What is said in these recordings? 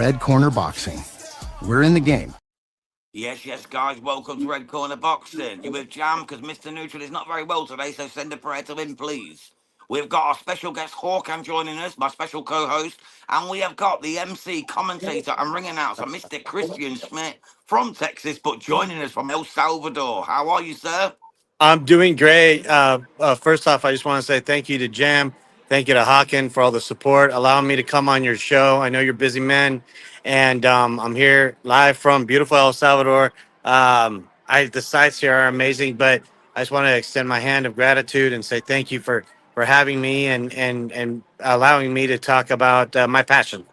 Red Corner Boxing. We're in the game. Yes, guys. Welcome to Red Corner Boxing. You with Jam? Because Mr. Neutral is not very well today, so send a prayer to him, please. We've got our special guest Hawkan joining us, my special co-host, and we have got the MC, commentator, and ring announcer, Mr. Christian Schmidt from Texas, but joining us from El Salvador. How are you, sir? I'm doing great. First off, I just want to say thank you to Jam. Thank you to Hawken for all the support, allowing me to come on your show. I know you're busy men, and I'm here live from beautiful El Salvador. The sights here are amazing, but I just want to extend my hand of gratitude and say thank you for having me and allowing me to talk about my passion.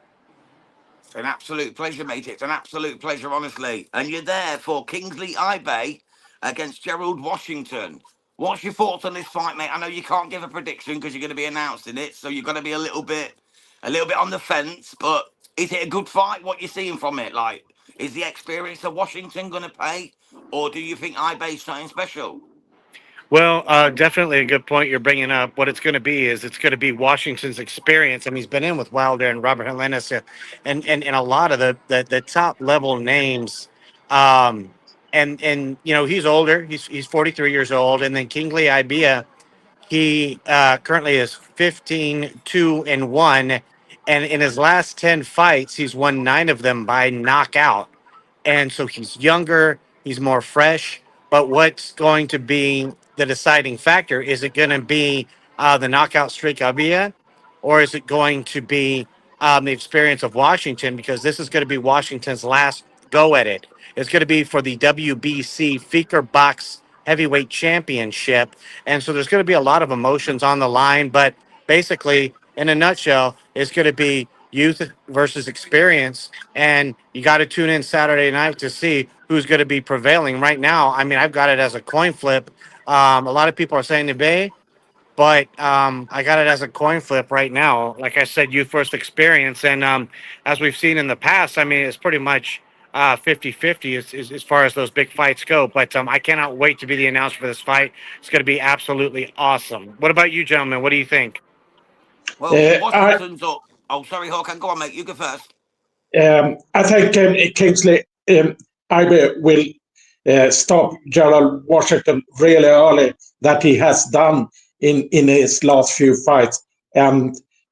It's an absolute pleasure, mate. It's an absolute pleasure, honestly. And you're there for Kingsley Ibe against Gerald Washington. What's your thoughts on this fight, mate? I know you can't give a prediction because you're going to be announcing it, so you're going to be a little bit on the fence. But is it a good fight? What you're seeing from it, like, is the experience of Washington going to pay, or do you think Ibe's something special? Well, definitely a good point you're bringing up. What it's going to be is it's going to be Washington's experience. I mean, he's been in with Wilder and Robert Helenius and a lot of the top level names. Um, and you know he's older. He's 43 years old. And then Kingsley Ibea, he currently is 15-2-1, and in his last 10 fights, he's won 9 of them by knockout. And so he's younger, he's more fresh. But what's going to be the deciding factor? Is it going to be the knockout streak of Avia, or is it going to be the experience of Washington? Because this is going to be Washington's last go at it. It's going to be for the WBC Feker Box Heavyweight Championship. And so there's going to be a lot of emotions on the line. But basically, in a nutshell, it's going to be youth versus experience. And you got to tune in Saturday night to see who's going to be prevailing. Right now, I mean, I've got it as a coin flip. A lot of people are saying the Bay, but I got it as a coin flip right now. Like I said, youth first experience. And as we've seen in the past, I mean, it's pretty much 50-50 as far as those big fights go. But I cannot wait to be the announcer for this fight. It's going to be absolutely awesome. What about you, gentlemen? What do you think? Well, I Washington's up. Oh, sorry, Hawk. Go on, mate. You go first. I think Kingsley Ibe will stop Gerald Washington really early, that he has done in his last few fights.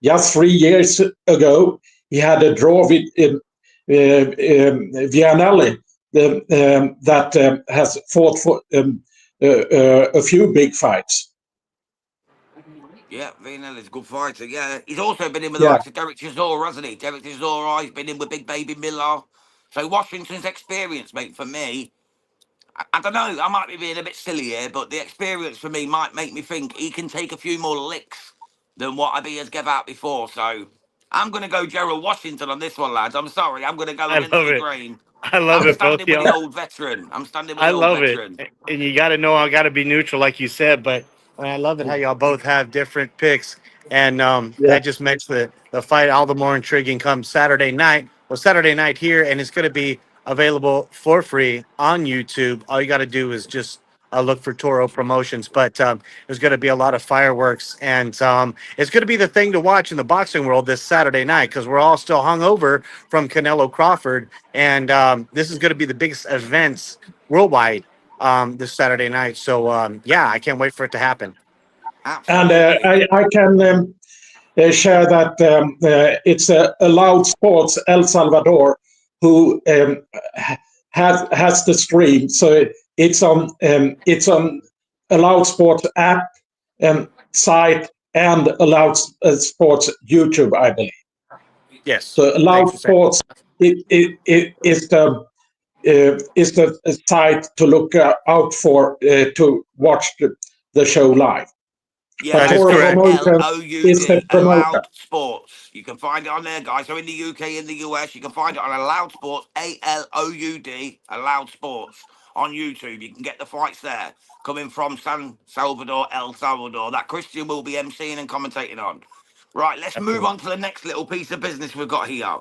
Just 3 years ago, he had a draw with Vianelli that has fought for a few big fights. Yeah, Vinel is a good fighter. Yeah, he's also been in with the Yeah. likes of Derek Chisora, hasn't he? Derek Chisora, he's been in with Big Baby Miller. So Washington's experience, mate, for me, I don't know. I might be being a bit silly here, but the experience for me might make me think he can take a few more licks than what Abi has gave out before. So I'm going to go Gerald Washington on this one, lads. I'm sorry. I'm going to go I against love the it. grain. I love I'm it, both standing with the y'all. old veteran. I'm standing with I the old love it. veteran. And you got to know I got to be neutral, like you said. But I love it how y'all both have different picks. And Yeah. that just makes the fight all the more intriguing come Saturday night. Well, Saturday night here, and it's going to be available for free on YouTube. All you got to do is just look for Toro Promotions. But there's going to be a lot of fireworks. And it's going to be the thing to watch in the boxing world this Saturday night because we're all still hungover from Canelo Crawford. And this is going to be the biggest events worldwide this Saturday night. So, yeah, I can't wait for it to happen. And Absolutely. I can share that it's Allowed Sports El Salvador who has the stream. So it's on Allowed Sports app site and Allowed Sports YouTube, I believe. Yes. So Thanks Allowed for saying. Sports it is the site to look out for to watch the show live. Yeah, But That is that's Toro A correct. L Promotions O U is the D, promoter. Allowed Sports. You can find it on there, guys. So in the UK, in the US, you can find it on Allowed Sports, ALOUD, Allowed Sports on YouTube. You can get the fights there coming from San Salvador, El Salvador. That Christian will be emceeing and commentating on. Right, let's move Absolutely. on to the next little piece of business we've got here.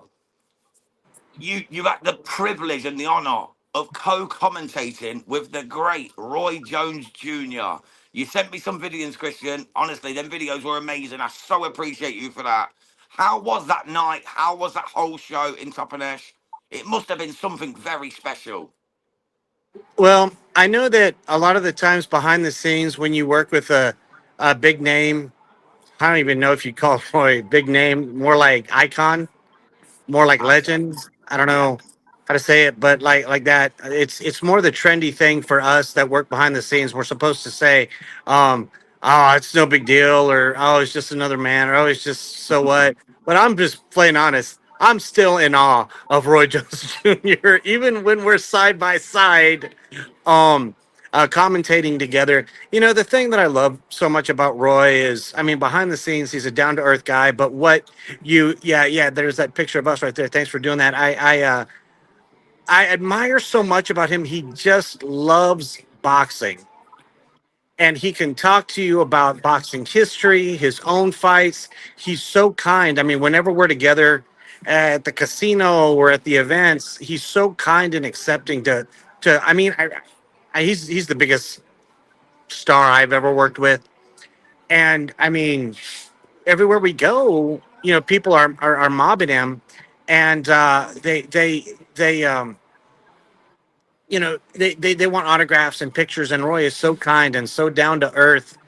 You've had the privilege and the honour of co-commentating with the great Roy Jones Jr. You sent me some videos, Christian. Honestly, them videos were amazing. I so appreciate you for that. How was that night? How was that whole show in Topanesh? It must have been something very special. Well, I know that a lot of the times behind the scenes when you work with a big name, I don't even know if you call Roy big name, more like icon, more like Okay. legend. I don't Yeah. know how to say it, but like that. It's more the trendy thing for us that work behind the scenes. We're supposed to say, um, "Oh, it's no big deal," or "Oh, it's just another man," or "Oh, it's just so what." But I'm just plain honest. I'm still in awe of Roy Jones Jr. Even when we're side by side, um, commentating together. You know, the thing that I love so much about Roy is, I mean, behind the scenes, he's a down to earth guy. But what yeah, there's that picture of us right there. Thanks for doing that. I admire so much about him. He just loves boxing, and he can talk to you about boxing history, his own fights. He's so kind. I mean, whenever we're together at the casino or at the events, he's so kind and accepting to. I mean, he's the biggest star I've ever worked with, and I mean, everywhere we go, you know, people are mobbing him, and they you know, they want autographs and pictures, and Roy is so kind and so down to earth.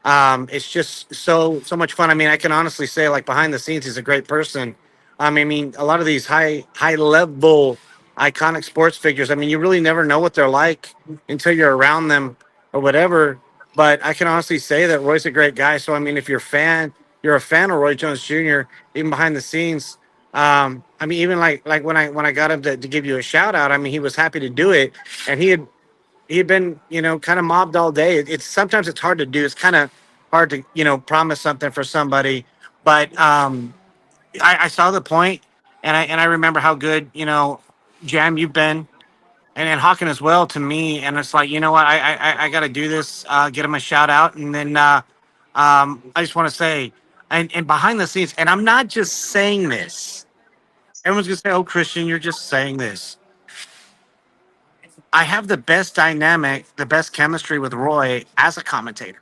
It's just so much fun. I mean, I can honestly say, like, behind the scenes, he's a great person. I mean, a lot of these high level iconic sports figures. I mean, you really never know what they're like until you're around them or whatever. But I can honestly say that Roy's a great guy. So I mean, if you're a fan of Roy Jones Jr. Even behind the scenes. I mean, even like when I got him to give you a shout out, I mean, he was happy to do it, and he had been, you know, kind of mobbed all day. It's sometimes it's hard to do. It's kind of hard to, you know, promise something for somebody, but I saw the point, and I remember how good, you know, Jam, you've been, and Hawken as well to me, and it's like, you know what, I got to do this, get him a shout out, and then I just want to say, and behind the scenes, and I'm not just saying this. Everyone's gonna say, "Oh, Christian, you're just saying this." I have the best dynamic, the best chemistry with Roy as a commentator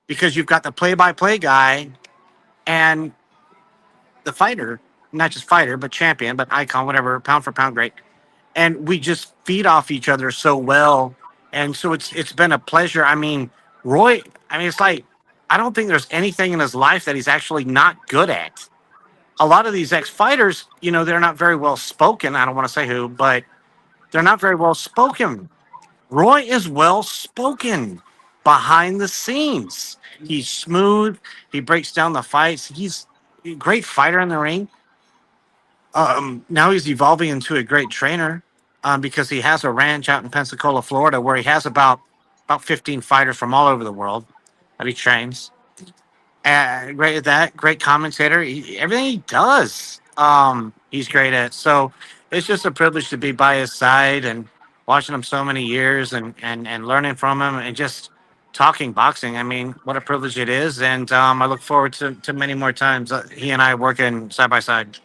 because you've got the play-by-play guy and the fighter, not just fighter, but champion, but icon, whatever, pound for pound, great. And we just feed off each other so well, and so it's been a pleasure. I mean, Roy. I mean, it's like I don't think there's anything in his life that he's actually not good at. A lot of these ex-fighters, you know, they're not very well spoken. I don't want to say who, but they're not very well spoken. Roy is well spoken behind the scenes. He's smooth. He breaks down the fights. He's a great fighter in the ring. Now he's evolving into a great trainer because he has a ranch out in Pensacola, Florida, where he has about 15 fighters from all over the world that he trains. Great at that. Great commentator. Everything he does, he's great at. So it's just a privilege to be by his side and watching him so many years and learning from him and just talking boxing. I mean, what a privilege it is. And I look forward to many more times he and I working side by side.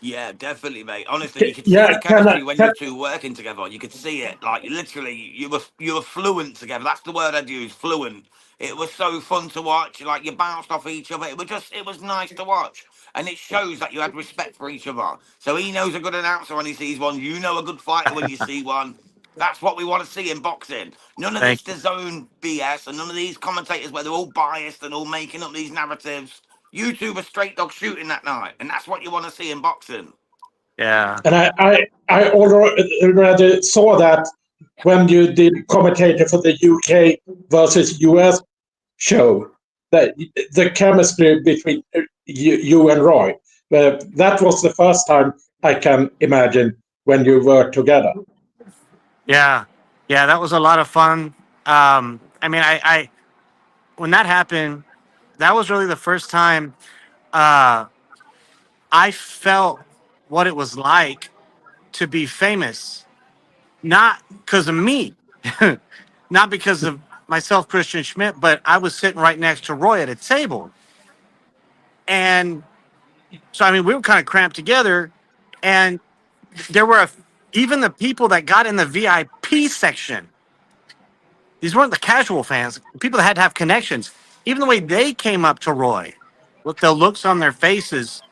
Yeah, definitely, mate. Honestly, you could see the Yeah, chemistry when you two working together. You could see it, like literally, you were fluent together. That's the word I'd use, fluent. It was so fun to watch. Like you bounced off each other. It was nice to watch, and it shows that you had respect for each other. So he knows a good announcer when he sees one. You know a good fighter when you see one. That's what we want to see in boxing. None of this Thank you. DAZN BS and none of these commentators where they're all biased and all making up these narratives. You two were straight dog shooting that night, and that's what you want to see in boxing. Yeah. and I already saw that when you did commentator for the UK versus US show, that the chemistry between you and Roy, that was the first time I can imagine when you were together. Yeah. Yeah. That was a lot of fun. I mean, I when that happened, that was really the first time uh, I felt what it was like to be famous, not because of me, not because of myself, Christian Schmidt, but I was sitting right next to Roy at a table. And so, I mean, we were kind of cramped together. And there were even the people that got in the VIP section. These weren't the casual fans, people that had to have connections. Even the way they came up to Roy with the looks on their faces,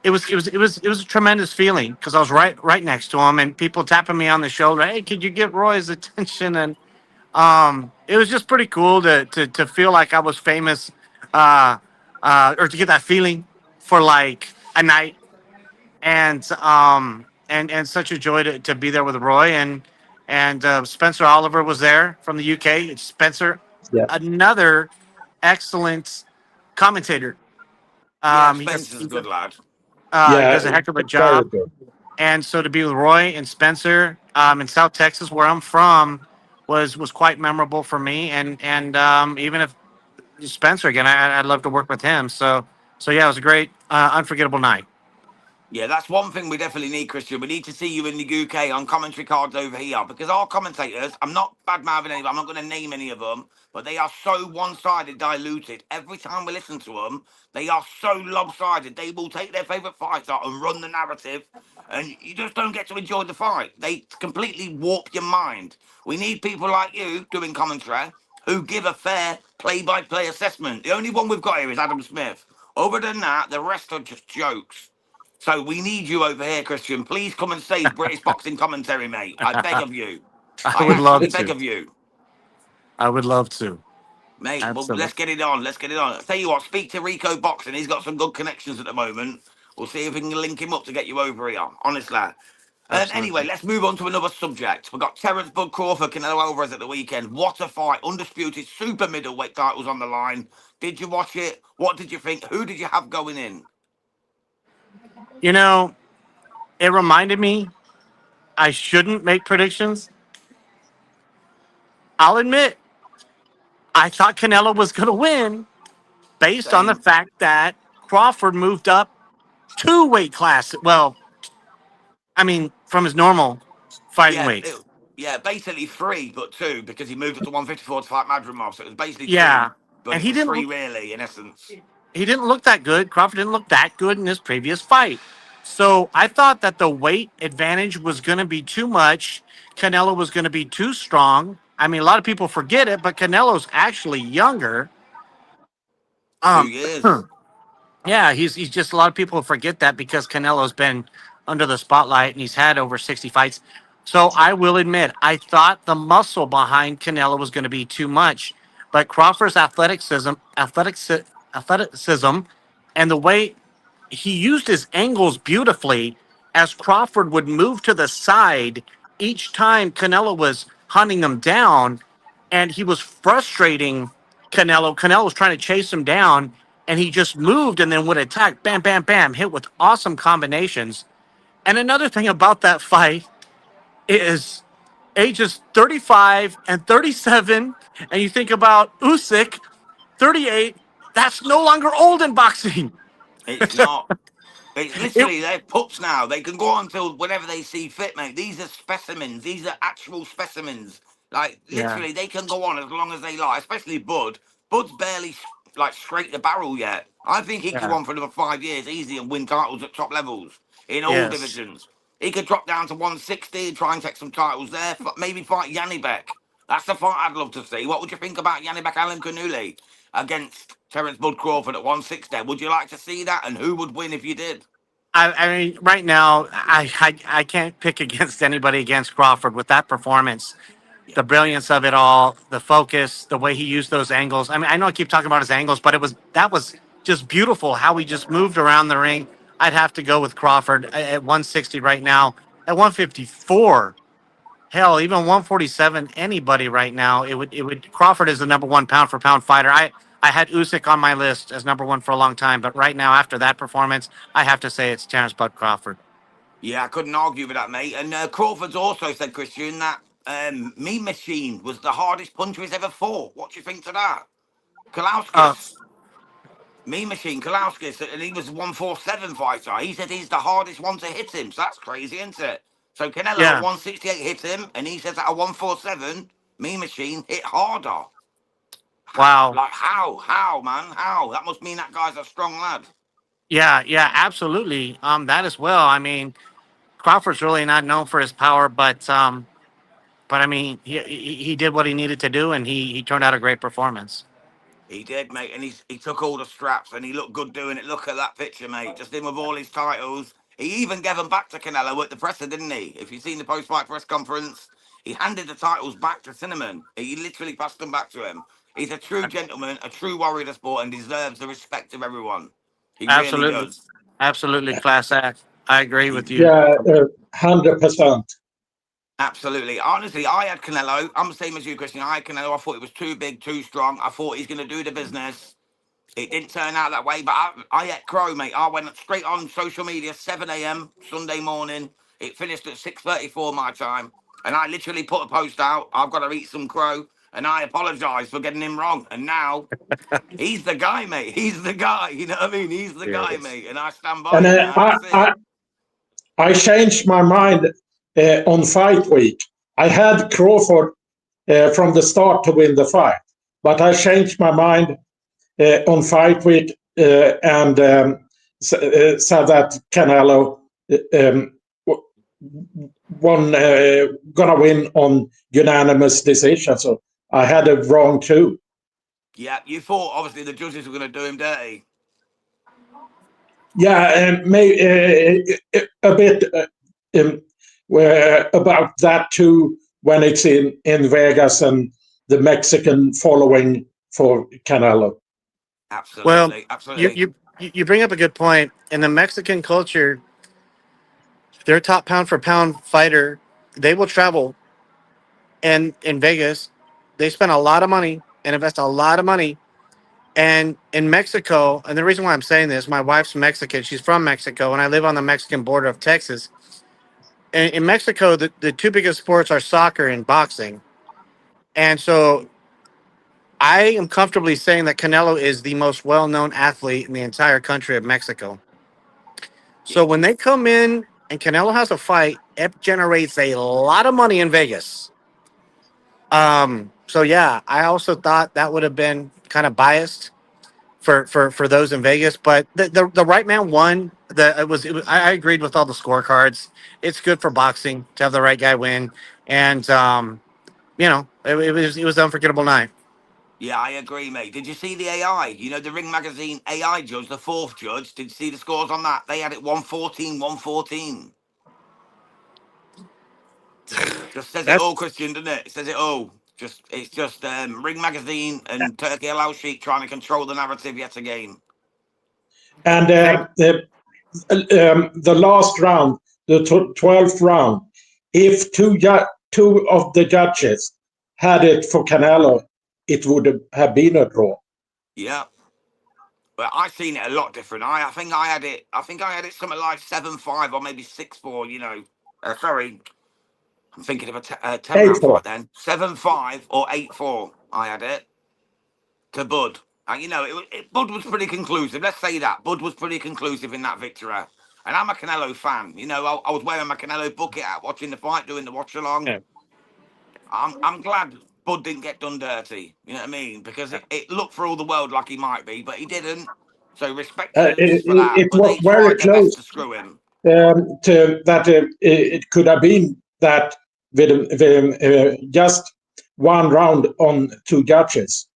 it was a tremendous feeling because I was right next to him and people tapping me on the shoulder. Hey, could you get Roy's attention? And it was just pretty cool to feel like I was famous, uh, or to get that feeling for like a night, and such a joy to be there with Roy and Spencer Oliver was there from the UK. Spencer, Yeah, another excellent commentator. Yeah, He does Spencer's a good lad. he yeah, does a heck of a very job. good. And so to be with Roy and Spencer in South Texas, where I'm from, was quite memorable for me. And even if Spencer again, I'd love to work with him. So yeah, it was a great, unforgettable night. Yeah, that's one thing we definitely need, Christian. We need to see you in the UK on commentary cards over here because our commentators, I'm not bad mouthing any, I'm not going to name any of them, but they are so one sided, diluted. Every time we listen to them, they are so lopsided. They will take their favourite fighter and run the narrative, and you just don't get to enjoy the fight. They completely warp your mind. We need people like you doing commentary who give a fair play by play assessment. The only one we've got here is Adam Smith. Other than that, the rest are just jokes. So we need you over here, Christian. Please come and save British boxing commentary, mate. I beg of you. I I would love actually beg to. of you, I would love to. mate. Well, let's Absolutely. get it on. Let's get it on. I'll tell you what, speak to Rico Boxing. He's got some good connections at the moment. We'll see if we can link him up to get you over here. Honestly. Anyway, Absolutely. let's move on to another subject. We've got Terence Bud Crawford, Canelo Alvarez at the weekend. What a fight. Undisputed super middleweight titles on the line. Did you watch it? What did you think? Who did you have going in? You know, it reminded me I shouldn't make predictions. I'll admit, I thought Canelo was going to win based on the Same. fact that Crawford moved up two weight classes. Well, I mean, from his normal fighting Yeah, weight. yeah, basically three, but two because he moved up to 154 to fight Madrimov. So it was basically two, Yeah, but and it was three really in essence. he didn't look that good. Crawford didn't look that good in his previous fight. So I thought that the weight advantage was going to be too much. Canelo was going to be too strong. I mean, a lot of people forget it, but Canelo's actually younger. Two Um, years. yeah, he's just a lot of people forget that because Canelo's been under the spotlight and he's had over 60 fights. So I will admit, I thought the muscle behind Canelo was going to be too much, but Crawford's athleticism, and the way he used his angles beautifully as Crawford would move to the side each time Canelo was hunting him down, and he was frustrating Canelo. Canelo was trying to chase him down, and he just moved and then would attack, bam, bam, bam, hit with awesome combinations. And another thing about that fight is ages 35 and 37, and you think about Usyk, 38. That's no longer old in boxing. It's not. It's It, literally they're pups now. They can go on till whenever they see fit, mate. These are specimens. These are actual specimens. Like yeah, literally, they can go on as long as they like. Especially Bud. Bud's barely like scraped the barrel yet. I think he could go yeah, on for another 5 years easy and win titles at top levels in all yes. divisions. He could drop down to 160 and try and take some titles there. Maybe fight Yanni Beck. That's the fight I'd love to see. What would you think about Yanni Beck Alan Canuli against Terence Bud Crawford at 160? Would you like to see that? And who would win if you did? I mean, right now, I can't pick against anybody against Crawford with that performance. Yeah. The brilliance of it all, the focus, the way he used those angles. I mean, I know I keep talking about his angles, but that was just beautiful how he just moved around the ring. I'd have to go with Crawford at 160 right now. At 154, hell, even 147, anybody right now, it would Crawford is the number one pound for pound fighter. I had Usyk on my list as number one for a long time, but right now after that performance, I have to say it's Terrence Bud Crawford. Yeah, I couldn't argue with that, mate. And Crawford's also said, Christian, that Mean Machine was the hardest puncher he's ever fought. What do you think to that? Uh, Kalauskis, Mean Machine, Kalauskis, and he was a 147 fighter. He said he's the hardest one to hit him. So that's crazy, isn't it? So Canelo at yeah, 168 hit him, and he says at a 147, Mean Machine hit harder. wow. Like, how, man? How? That must mean that guy's a strong lad. Yeah, yeah, absolutely. That as well. I mean, Crawford's really not known for his power, but I mean, he did what he needed to do, and he turned out a great performance. He did, mate, and he took all the straps and he looked good doing it. Look at that picture, mate. Just him with all his titles. He even gave them back to Canelo at the presser, didn't he? If you've seen the post-fight press conference, he handed the titles back to Cinnamon. He literally passed them back to him. He's a true gentleman, a true warrior of the sport, and deserves the respect of everyone. He really Absolutely, does. absolutely class act. I agree He with you. Yeah, 100%. Absolutely. Honestly, I had Canelo. I'm the same as you, Christian. I had Canelo. I thought it was too big, too strong. I thought he's going to do the business. It didn't turn out that way, but I ate crow, mate. I went straight on social media, 7 a.m. Sunday morning. It finished at 6:34 my time. And I literally put a post out. I've got to eat some crow. And I apologise for getting him wrong. And now he's the guy, mate. He's the guy. You know what I mean? He's the guy, Yes. mate. And I stand by And it now. That's it. I changed my mind on fight week. I had Crawford from the start to win the fight, but I changed my mind on fight week and said that Canelo won, gonna win on unanimous decision. So I had it wrong too. Yeah, you thought obviously the judges were going to do him dirty. Yeah, and a bit about that too when it's in Vegas and the Mexican following for Canelo. Well, Absolutely. you Absolutely. you you bring up a good point. In the Mexican culture, their top pound for pound fighter, they will travel, and in Vegas, they spend a lot of money and invest a lot of money. And in Mexico, and the reason why I'm saying this, my wife's Mexican. She's from Mexico, and I live on the Mexican border of Texas. And in Mexico, the two biggest sports are soccer and boxing. And so I am comfortably saying that Canelo is the most well known athlete in the entire country of Mexico. Yeah. So when they come in and Canelo has a fight, it generates a lot of money in Vegas. So yeah, I also thought that would have been kind of biased for those in Vegas, but the right man won. I agreed with all the scorecards. It's good for boxing to have the right guy win, and it was an unforgettable night. Yeah, I agree, mate. Did you see the AI? You know, the Ring Magazine AI judge, the fourth judge. Did you see the scores on that? They had it 114, 114. Just says it all, That's Christian, doesn't it? It says it all. It's just Ring Magazine and Turkey Allow Sheik trying to control the narrative yet again. And thank. the last round, the 12th round, if two of the judges had it for Canelo, it would have been a draw. Yeah. But I seen it a lot different. I think I had it. I think I had it something like 7-5 or maybe 6-4. You know, sorry, I'm thinking of a 10 round 8-4. fight then. 7-5 or 8-4. I had it to Bud. And you know, Bud was pretty conclusive. Let's say that Bud was pretty conclusive in that victory. And I'm a Canelo fan. You know, I was wearing my Canelo bucket out, watching the fight, doing the watch along. Yeah. I'm glad Bud didn't get done dirty. You know what I mean? Because it looked for all the world like he might be, but he didn't. So respect to Uh, the it, missus for that. it But was they very tried their best close to screw him. to that. It could have been that with just one round on two judges.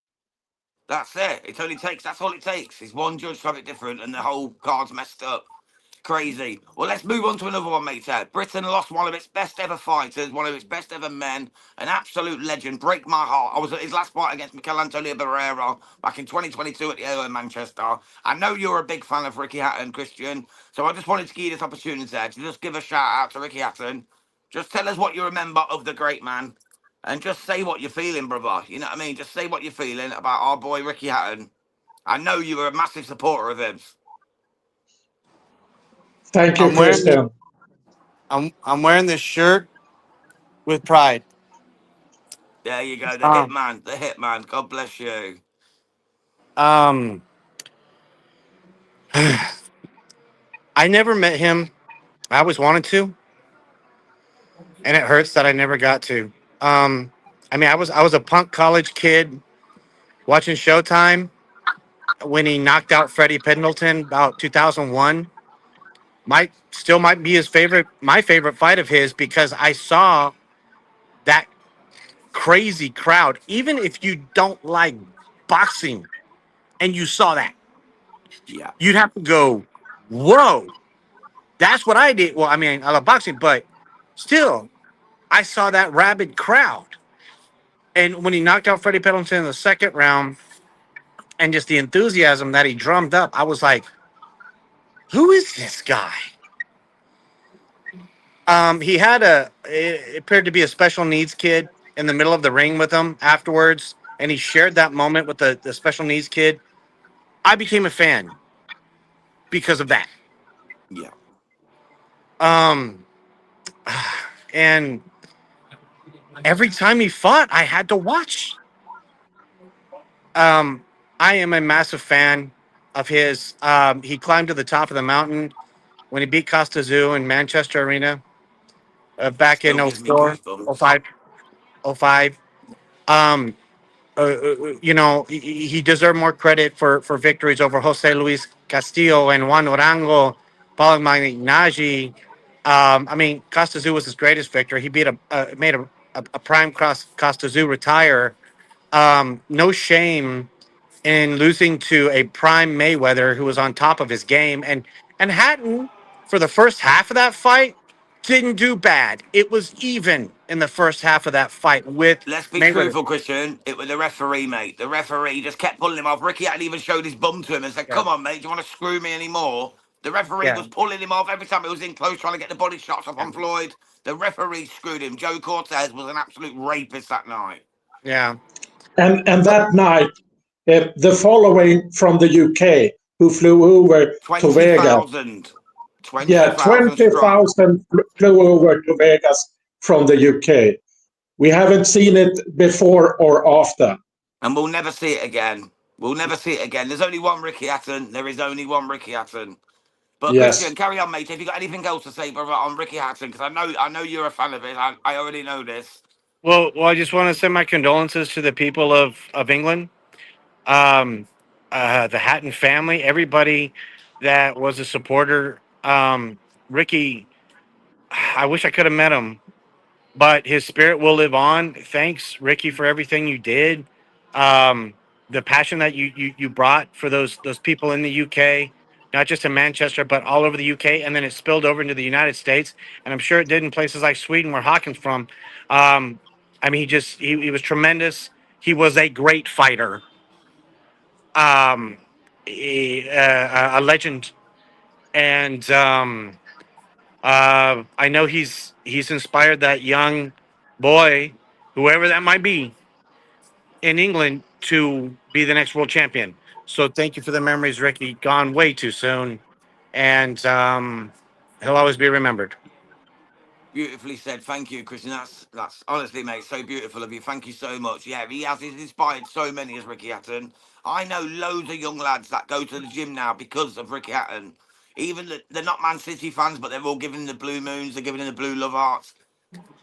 That's it. It only takes. That's all it takes. Is one judge to have it different, and the whole card's messed up. Crazy. Well, let's move on to another one, mate. Britain lost one of its best ever fighters, one of its best ever men, an absolute legend. Break my heart. I was at his last fight against Mikel Antonio Barrera back in 2022 at the Air in Manchester. I know you're a big fan of Ricky Hatton, Christian, so I just wanted to give you this opportunity to just give a shout out to Ricky Hatton. Just tell us what you remember of the great man, and just say what you're feeling, brother. You know what I mean? Just say what you're feeling about our boy Ricky Hatton. I know you were a massive supporter of him. Thank you, I'm wearing this. Christian. I'm wearing this shirt with pride. There you go, the Um, hitman, the hitman. God bless you. um, I never met him. I always wanted to, and it hurts that I never got to. Um, I mean, I was a punk college kid watching Showtime when he knocked out Freddie Pendleton about 2001. Might be my favorite fight of his because I saw that crazy crowd. Even if you don't like boxing, and you saw that, Yeah. you'd have to go, whoa, that's what I did. Well, I mean, I love boxing, but still, I saw that rabid crowd. And when he knocked out Freddie Pendleton in the second round and just the enthusiasm that he drummed up, I was like, who is this guy? He had it appeared to be a special needs kid in the middle of the ring with him afterwards, and he shared that moment with the special needs kid. I became a fan because of that. Yeah. Um, and every time he fought, I had to watch. Um, I am a massive fan of his. He climbed to the top of the mountain when he beat Costa Zoo in Manchester Arena back in Still oh gives me 04, oh goosebumps. 05, oh 05. Um, he deserved more credit for victories over Jose Luis Castillo and Juan Orango, Paulo Malignaggi. I mean, Costa Zoo was his greatest victory. He made a prime Costa Zoo retire. No shame in losing to a prime Mayweather who was on top of his game. And Hatton, for the first half of that fight, didn't do bad. It was even in the first half of that fight with Let's be Mayweather. truthful, Christian. It was the referee, mate. The referee just kept pulling him off. Ricky hadn't even showed his bum to him and said, Yeah. "Come on, mate, do you want to screw me anymore?" The referee Yeah. was pulling him off every time he was in close, trying to get the body shots off Yeah. on Floyd. The referee screwed him. Joe Cortez was an absolute rapist that night. Yeah. And that night, the following from the UK who flew over to Vegas, 20,000. yeah, 20,000 strong. 20,000 flew over to Vegas from the UK. We haven't seen it before or after. And we'll never see it again. We'll never see it again. There's only one Ricky Hatton. There is only one Ricky Hatton. But Christian, Yes. carry on, mate. Have you got anything else to say, brother, on Ricky Hatton? Because I know you're a fan of it. I already know this. Well, I just want to send my condolences to the people of England, um, the Hatton family, everybody that was a supporter. Ricky, I wish I could have met him, but his spirit will live on. Thanks, Ricky, for everything you did. Um, the passion that you brought for those people in the UK, not just in Manchester, but all over the UK, and then it spilled over into the United States, and I'm sure it did in places like Sweden, where Hawkins from. Um, I mean, he was tremendous. He was a great fighter, um, a legend, and I know he's inspired that young boy, whoever that might be, in England to be the next world champion. So thank you for the memories, Ricky. Gone way too soon, and he'll always be remembered. Beautifully said. Thank you, Christian. That's honestly, mate, so beautiful of you. Thank you so much. Yeah, he's inspired so many as Ricky Hatton. I know loads of young lads that go to the gym now because of Ricky Hatton. Even they're not Man City fans, but they're all giving him the blue moons, they're giving him the blue love hearts.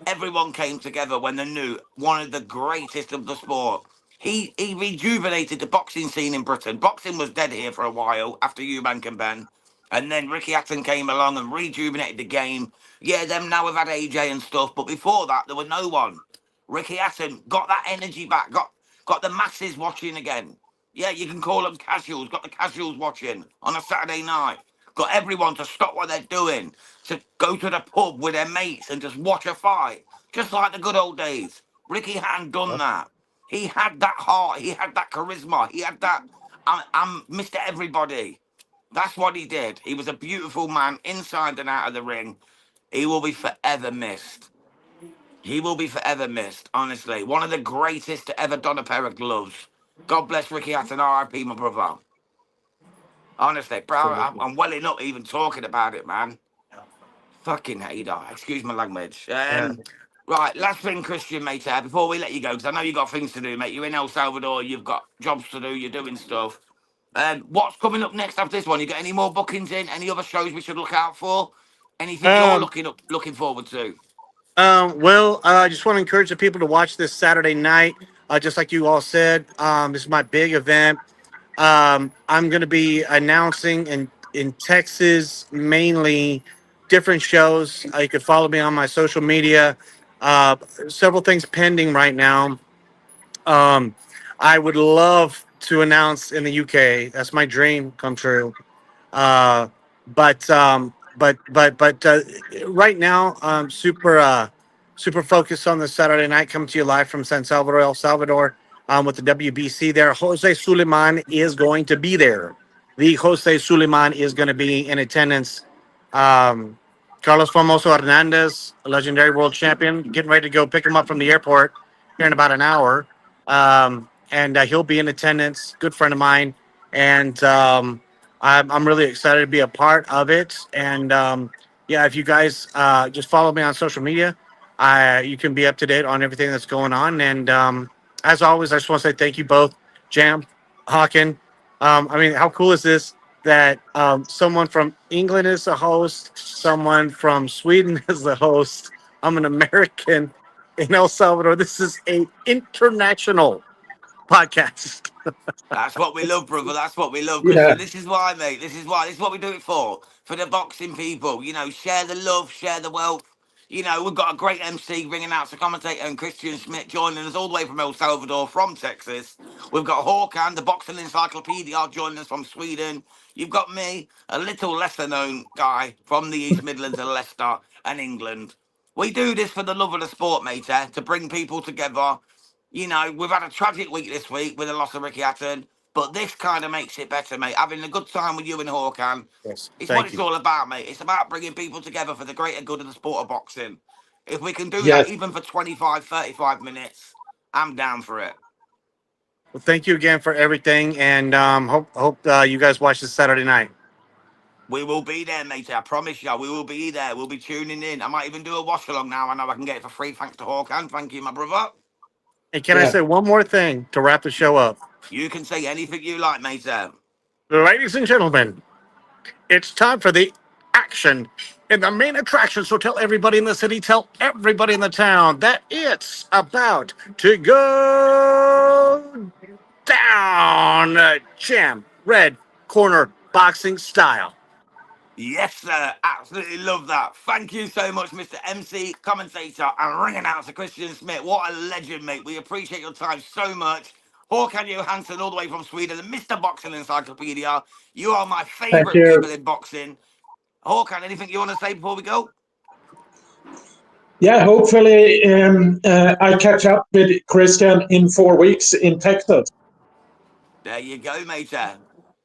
Everyone came together when they knew one of the greatest of the sport. He rejuvenated the boxing scene in Britain. Boxing was dead here for a while after Eubank and Ben. And then Ricky Hatton came along and rejuvenated the game. Yeah, them now have had AJ and stuff, but before that there was no one. Ricky Hatton got that energy back, got the masses watching again. Yeah, you can call them casuals, got the casuals watching on a Saturday night. Got everyone to stop what they're doing, to go to the pub with their mates and just watch a fight. Just like the good old days. Ricky hadn't done that. He had that heart, he had that charisma, he had that I'm Mr. Everybody. That's what he did. He was a beautiful man inside and out of the ring. He will be forever missed. He will be forever missed, honestly. One of the greatest to ever don a pair of gloves. God bless Ricky Hatton, RIP, my brother. Honestly, bro, I'm welling up even talking about it, man. Fucking hater. Excuse my language. Yeah. Right, last thing, Christian, mate, before we let you go, because I know you got things to do, mate. You're in El Salvador, you've got jobs to do, you're doing stuff. What's coming up next after this one? You got any more bookings in? Any other shows we should look out for? Anything you're Um, looking forward to? I just want to encourage the people to watch this Saturday night. Just like you all said, this is my big event. I'm going to be announcing in Texas mainly different shows. You can follow me on my social media. Several things pending right now. Um, I would love to announce in the UK. That's my dream come true. Uh, but right now, I'm super focused on the Saturday night. Coming to you live from San Salvador, El Salvador, with the WBC there. Jose Suleiman is going to be there. The Jose Suleiman is going to be in attendance. Um, Carlos Formoso Hernandez, a legendary world champion, getting ready to go pick him up from the airport here in about an hour. And he'll be in attendance. Good friend of mine. And I'm really excited to be a part of it. And yeah, if you guys just follow me on social media, you can be up to date on everything that's going on. And as always, I just want to say thank you both, Jam, Hawken. I mean, how cool is this that someone from England is the host, someone from Sweden is the host. I'm an American in El Salvador. This is a international podcast. That's what we love, brother. That's what we love, Yeah. Christian. This is why, mate. This is why. This is what we do it for. For the boxing people. You know, share the love, share the wealth. You know, we've got a great MC ringing out to commentator and Christian Schmidt joining us all the way from El Salvador, from Texas. We've got Håkan, the boxing encyclopedia, joining us from Sweden. You've got me, a little lesser known guy from the East Midlands and Leicester and England. We do this for the love of the sport, mate, to bring people together. You know, we've had a tragic week this week with the loss of Ricky Hatton, but this kind of makes it better, mate. Having a good time with you and Håkan. Yes, It's what thank it's you. all about, mate. It's about bringing people together for the greater good of the sport of boxing. If we can do Yes. that even for 25, 35 minutes, I'm down for it. Well, thank you again for everything, and hope you guys watch this Saturday night. We will be there, mate. I promise you, we will be there. We'll be tuning in. I might even do a watch along now. I know I can get it for free. Thanks to Håkan. Thank you, my brother. And can I Yeah. say one more thing to wrap the show up? You can say anything you like, mate. Ladies and gentlemen, it's time for the action in the main attraction. So tell everybody in the city, tell everybody in the town that it's about to go down. Jam, red corner boxing style. Yes, sir. Absolutely love that. Thank you so much, Mr. MC, commentator, and ringing out to Christian Schmidt. What a legend, mate. We appreciate your time so much. Håkan Johansson, all the way from Sweden, and Mr. Boxing Encyclopedia. You are my Thank favourite you. people in boxing. Håkan, anything you want to say before we go? Yeah, hopefully I catch up with Christian in 4 weeks in Texas. There you go, mate.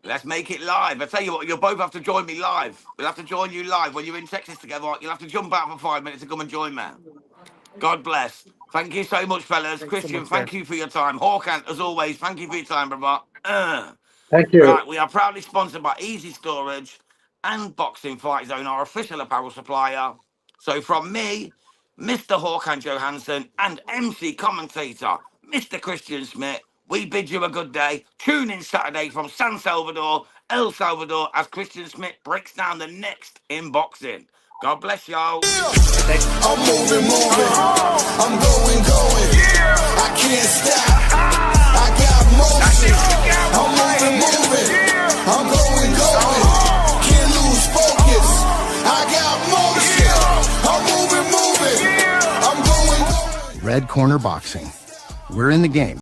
Let's make it live. I tell you what, you'll both have to join me live. We'll have to join you live when you're in Texas together. You'll have to jump out for 5 minutes to come and join me. God bless. Thank you so much, fellas. Thanks so Christian, much, thank man. you for your time. Håkan, as always, thank you for your time, brother. Thank you. Right, we are proudly sponsored by Easy Storage and Boxing Fight Zone, our official apparel supplier. So from me, Mr. Håkan Johansson, and MC commentator, Mr. Christian Schmidt, we bid you a good day. Tune in Saturday from San Salvador, El Salvador, as Christian Schmidt breaks down the next in boxing. God bless y'all. I'm moving. I'm going. I can't stop. I got motion. I'm moving. I'm going. Can't lose focus. I got motion. I'm moving. I'm going. Red Corner Boxing. We're in the game.